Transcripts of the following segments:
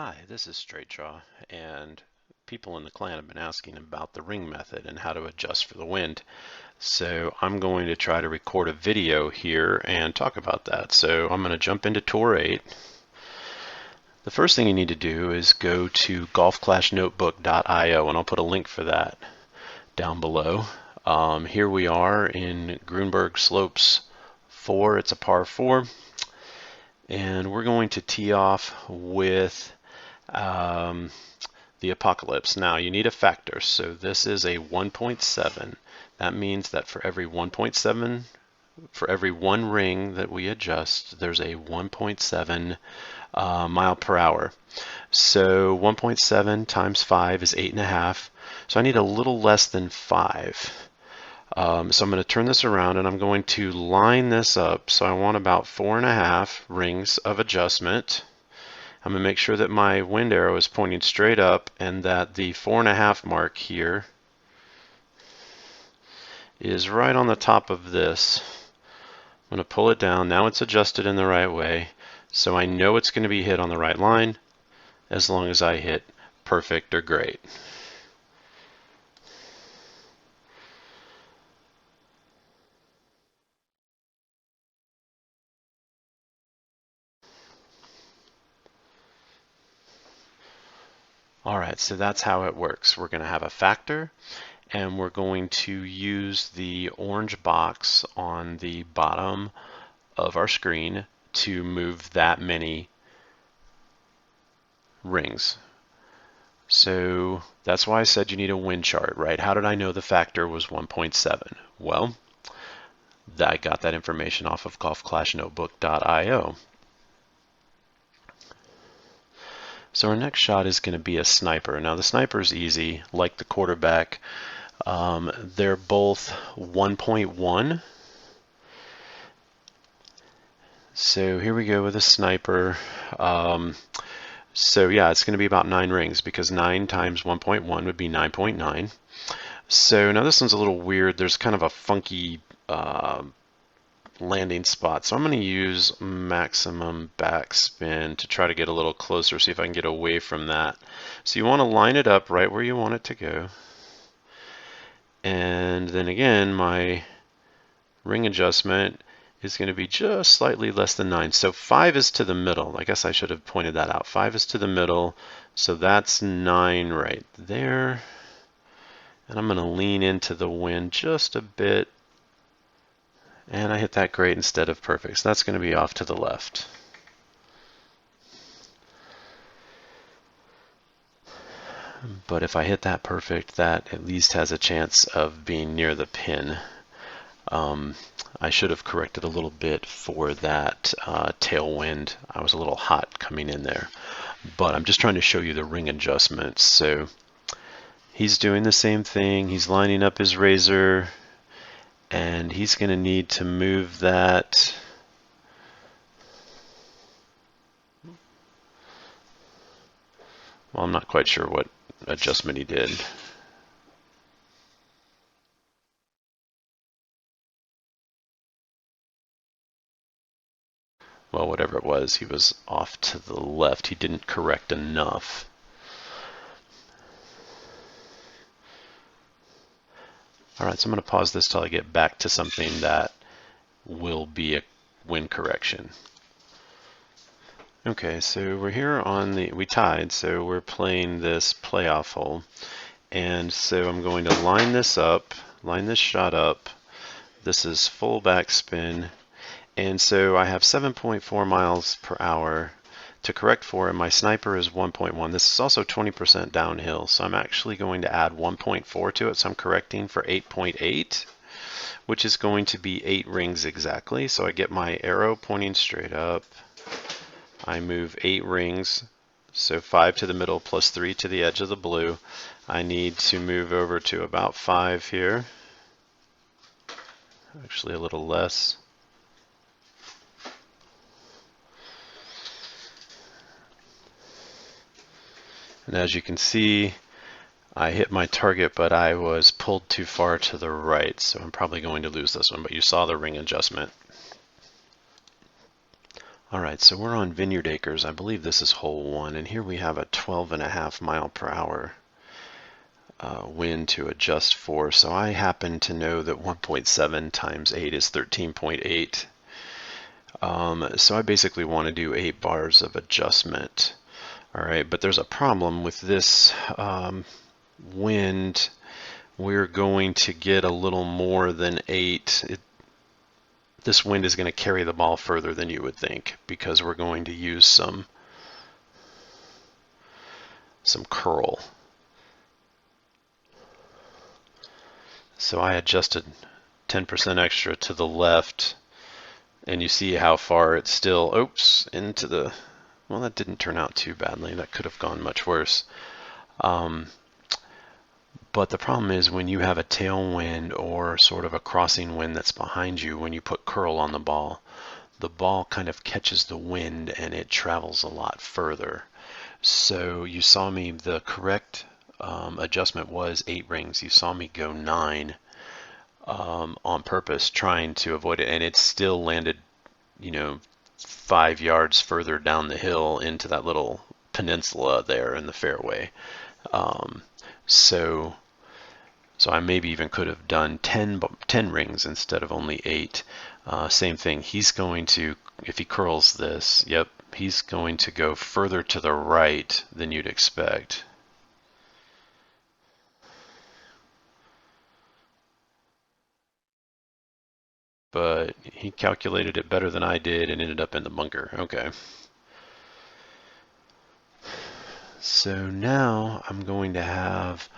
Hi, this is Straight Draw, and people in the clan have been asking about the ring method and how to adjust for the wind. So I'm going to try to record a video here and talk about that. So I'm going to jump into Tour 8. The first thing you need to do is go to golfclashnotebook.io, and I'll put a link for that down below. Here we are in Grunberg Slopes 4. It's a par 4. And we're going to tee off with the Apocalypse. Now you need a factor, so this is a 1.7. That means that for every 1.7, for every one ring that we adjust, there's a 1.7 mile per hour. So 1.7 times 5 is 8.5. So I need a little less than 5. So I'm going to turn this around and I'm going to line this up. So I want about 4.5 rings of adjustment. I'm going to make sure that my wind arrow is pointing straight up and that the 4.5 mark here is right on the top of this. I'm going to pull it down. Now it's adjusted in the right way. So I know it's going to be hit on the right line as long as I hit perfect or great. Alright, so that's how it works. We're going to have a factor, and we're going to use the orange box on the bottom of our screen to move that many rings. So that's why I said you need a wind chart, right? How did I know the factor was 1.7? Well, I got that information off of golfclashnotebook.io. So our next shot is going to be a sniper. Now the sniper is easy, like the quarterback. They're both 1.1. So here we go with a sniper. So yeah, it's going to be about 9 rings because 9 times 1.1 would be 9.9. So now this one's a little weird. There's kind of a funky landing spot. So I'm going to use maximum backspin to try to get a little closer, see if I can get away from that. So you want to line it up right where you want it to go. And then again, my ring adjustment is going to be just slightly less than 9. So 5 is to the middle. I guess I should have pointed that out. 5 is to the middle. So that's 9 right there. And I'm going to lean into the wind just a bit. And I hit that great instead of perfect. So that's going to be off to the left. But if I hit that perfect, that at least has a chance of being near the pin. I should have corrected a little bit for that tailwind. I was a little hot coming in there. But I'm just trying to show you the ring adjustments. So he's doing the same thing. He's lining up his razor. And he's going to need to move that. Well, I'm not quite sure what adjustment he did. Well, whatever it was, he was off to the left. He didn't correct enough. Alright, so I'm going to pause this till I get back to something that will be a wind correction. Okay, so we're here on we tied, so we're playing this playoff hole. And so I'm going to line this up, line this shot up. This is full backspin. And so I have 7.4 miles per hour to correct for, and my sniper is 1.1. This is also 20% downhill, so I'm actually going to add 1.4 to it, so I'm correcting for 8.8, which is going to be 8 rings exactly. So I get my arrow pointing straight up. I move 8 rings, so 5 to the middle plus 3 to the edge of the blue. I need to move over to about 5 here, actually a little less. And as you can see, I hit my target, but I was pulled too far to the right, so I'm probably going to lose this one, but you saw the ring adjustment. Alright, so we're on Vineyard Acres. I believe this is hole 1, and here we have a 12.5 mile per hour wind to adjust for. So I happen to know that 1.7 times 8 is 13.8. So I basically want to do 8 bars of adjustment. Alright, but there's a problem with this wind. We're going to get a little more than 8. This wind is going to carry the ball further than you would think because we're going to use some curl. So I adjusted 10% extra to the left, and you see how far it's still, oops, into the, well, that didn't turn out too badly. That could have gone much worse. But the problem is when you have a tailwind or sort of a crossing wind that's behind you, when you put curl on the ball kind of catches the wind and it travels a lot further. So you saw me, the correct adjustment was 8 rings. You saw me go 9 on purpose, trying to avoid it, and it still landed, 5 yards further down the hill into that little peninsula there in the fairway. So I maybe even could have done 10 rings instead of only 8. Same thing. He's going to, if he curls this, yep, he's going to go further to the right than you'd expect. But he calculated it better than I did and ended up in the bunker. Okay. So now I'm going to have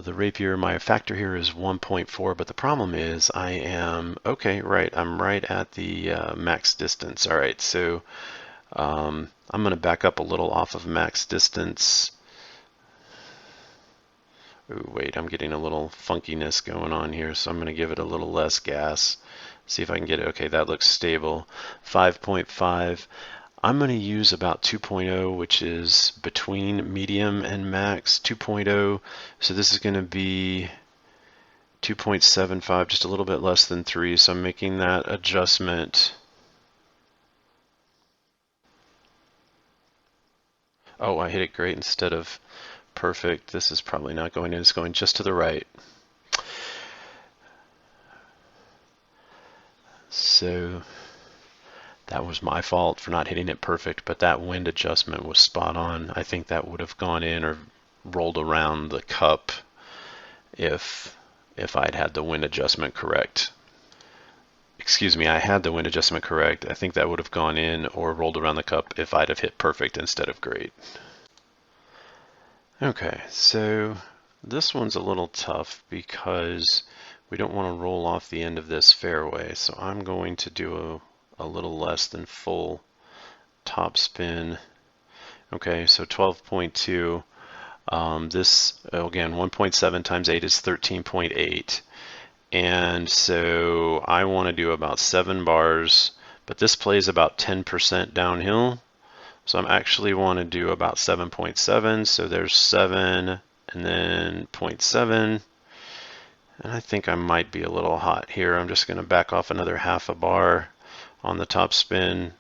the rapier. My factor here is 1.4, but the problem is I am, okay, right, I'm right at the max distance. All right, so I'm going to back up a little off of max distance. Ooh, wait, I'm getting a little funkiness going on here, so I'm going to give it a little less gas. See if I can get it. Okay, that looks stable. 5.5. I'm going to use about 2.0, which is between medium and max. 2.0, so this is going to be 2.75, just a little bit less than 3, so I'm making that adjustment. Oh, I hit it great instead of perfect. This is probably not going in, it's going just to the right. So that was my fault for not hitting it perfect, but that wind adjustment was spot on. I think that would have gone in or rolled around the cup if I'd had the wind adjustment correct. Excuse me, I had the wind adjustment correct. I think that would have gone in or rolled around the cup if I'd have hit perfect instead of great. Okay, so this one's a little tough because we don't want to roll off the end of this fairway, so I'm going to do a little less than full top spin. Okay, so 12.2. This, again, 1.7 times 8 is 13.8. And so I want to do about 7 bars, but this plays about 10% downhill. So I'm actually want to do about 7.7. So there's 7 and then 0.7. And I think I might be a little hot here. I'm just going to back off another half a bar on the top spin.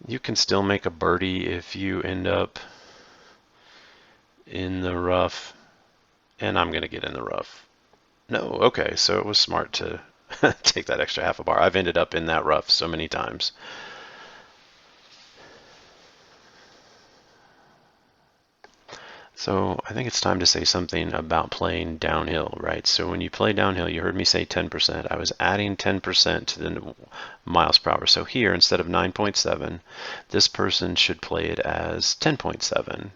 You can still make a birdie if you end up in the rough, and I'm going to get in the rough. No, okay, so it was smart to take that extra half a bar. I've ended up in that rough so many times. So I think it's time to say something about playing downhill, right? So when you play downhill, you heard me say 10%. I was adding 10% to the miles per hour. So here, instead of 9.7, this person should play it as 10.7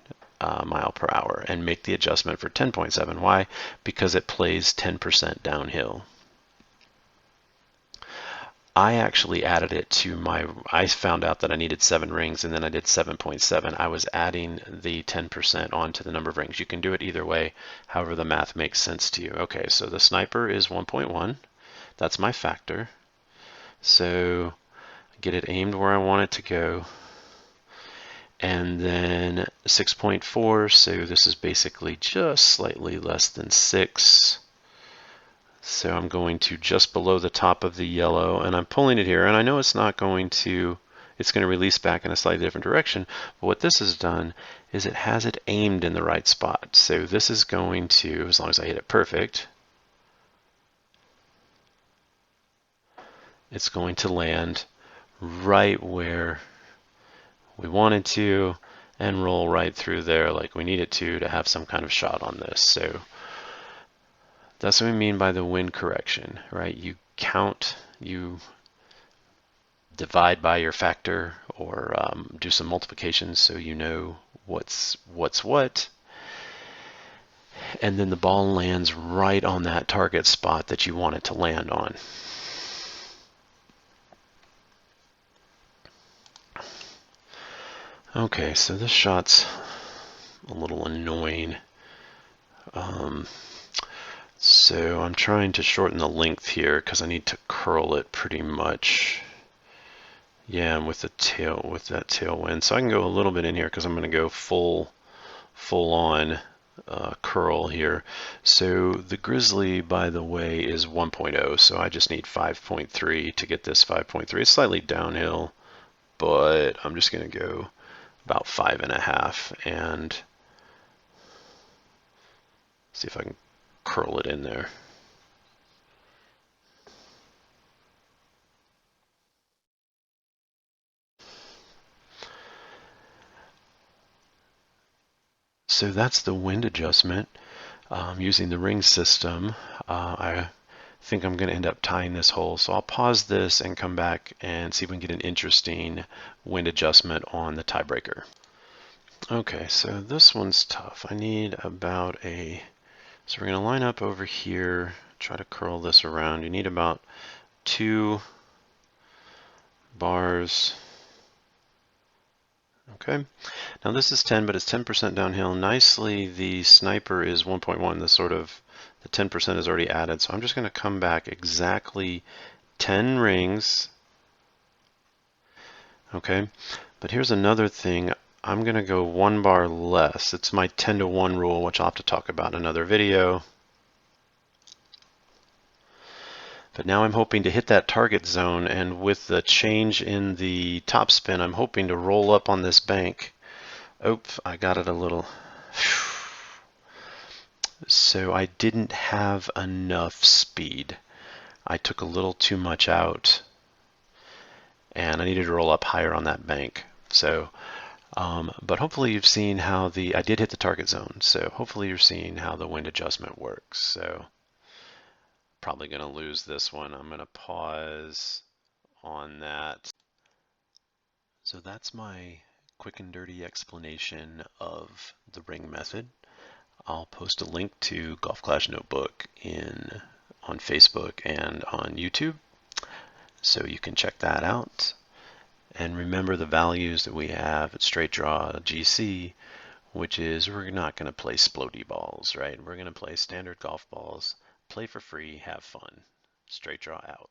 mile per hour and make the adjustment for 10.7. Why? Because it plays 10% downhill. I actually added it to my, I found out that I needed 7 rings and then I did 7.7. I was adding the 10% onto the number of rings. You can do it either way, however the math makes sense to you. Okay, so the sniper is 1.1. That's my factor. So get it aimed where I want it to go. And then 6.4, so this is basically just slightly less than 6. So I'm going to just below the top of the yellow, and I'm pulling it here, and I know it's not going to, it's going to release back in a slightly different direction, but what this has done is it has it aimed in the right spot. So this is going to, as long as I hit it perfect, it's going to land right where we want it to and roll right through there like we need it to have some kind of shot on this. So that's what we mean by the wind correction, right? You count, you divide by your factor, or do some multiplications so you know what's what, and then the ball lands right on that target spot that you want it to land on. Okay, so this shot's a little annoying. So I'm trying to shorten the length here because I need to curl it pretty much. Yeah, and with that tailwind. So I can go a little bit in here because I'm going to go full on curl here. So the Grizzly, by the way, is 1.0, so I just need 5.3 to get this 5.3. It's slightly downhill, but I'm just going to go about 5.5 and see if I can curl it in there. So that's the wind adjustment using the ring system. I think I'm going to end up tying this hole, so I'll pause this and come back and see if we can get an interesting wind adjustment on the tiebreaker. Okay, so this one's tough. I need about so we're going to line up over here, try to curl this around. You need about 2 bars. Okay, now this is 10, but it's 10% downhill. Nicely, the sniper is 1.1. The 10% is already added. So I'm just going to come back exactly 10 rings. Okay, but here's another thing. I'm going to go 1 bar less. It's my 10-to-1 rule, which I'll have to talk about in another video. But now I'm hoping to hit that target zone, and with the change in the topspin, I'm hoping to roll up on this bank. Oh, I got it a little. So I didn't have enough speed. I took a little too much out, and I needed to roll up higher on that bank. So, but hopefully you've seen how I did hit the target zone. So hopefully you're seeing how the wind adjustment works. So probably going to lose this one. I'm going to pause on that. So that's my quick and dirty explanation of the ring method. I'll post a link to Golf Clash Notebook on Facebook and on YouTube, so you can check that out. And remember the values that we have at Straight Draw GC, which is we're not going to play splody balls, right? We're going to play standard golf balls, play for free, have fun. Straight Draw out.